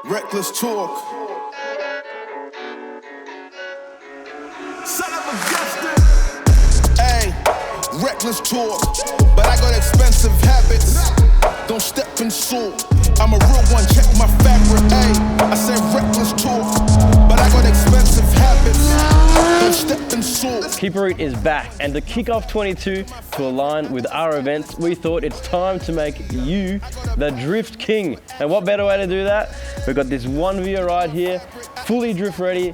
Reckless talk. Son of a guster. Hey, reckless talk. But I got expensive habits. Don't step in salt. I'm a real one, check my fabric. Hey, I said reckless talk. But I got expensive habits. Don't step in salt. Keeper Eat is back, and to kick off 22 to align with our events, we thought it's time to make you the Drift King. And what better way to do that? We've got this one video right here, fully drift ready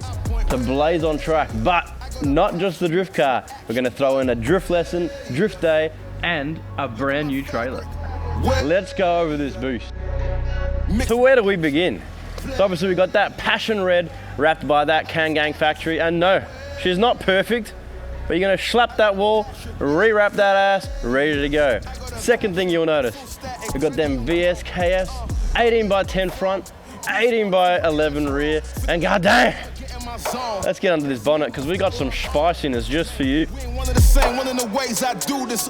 to blaze on track. But not just the drift car, we're going to throw in a drift lesson, drift day, and a brand new trailer. Let's go over this boost. So where do we begin? So obviously we got that passion red wrapped by that Kangang factory, and no, she's not perfect, but you're gonna slap that wall, rewrap that ass, ready to go. Second thing you'll notice, we got them VSKS, 18 by 10 front, 18 by 11 rear, and goddamn, let's get under this bonnet because we got some spiciness just for you.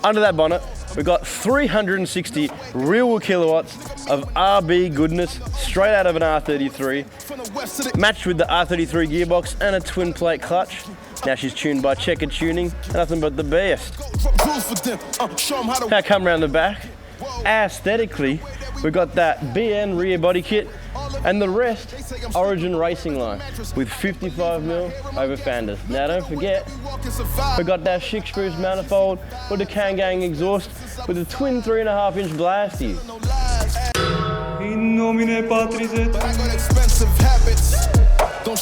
Under that bonnet, we got 360 real kilowatts of RB goodness straight out of an R33, matched with the R33 gearbox and a twin plate clutch. Now she's tuned by Checker Tuning, nothing but the best. Now come round the back. Aesthetically, we got that BN rear body kit and the rest Origin Racing line with 55mm over fenders. Now don't forget, we got that Schick Spruce manifold with the Kangang exhaust with a twin 3.5-inch blasty.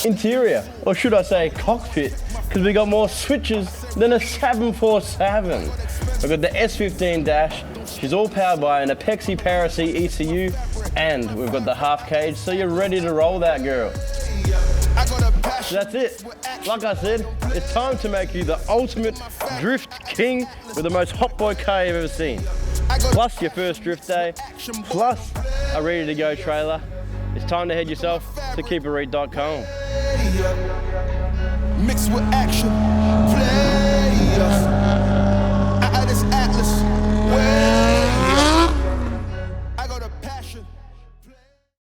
Interior, or should I say cockpit, because we got more switches than a 747. We've got the S15 dash, she's all powered by an Apexi Power C ECU, and we've got the half cage, so you're ready to roll that girl. So that's it. Like I said, it's time to make you the ultimate drift king with the most hot boy car you've ever seen. Plus your first drift day, plus a ready to go trailer. It's time to head yourself to keepereat.com. Mixed with action.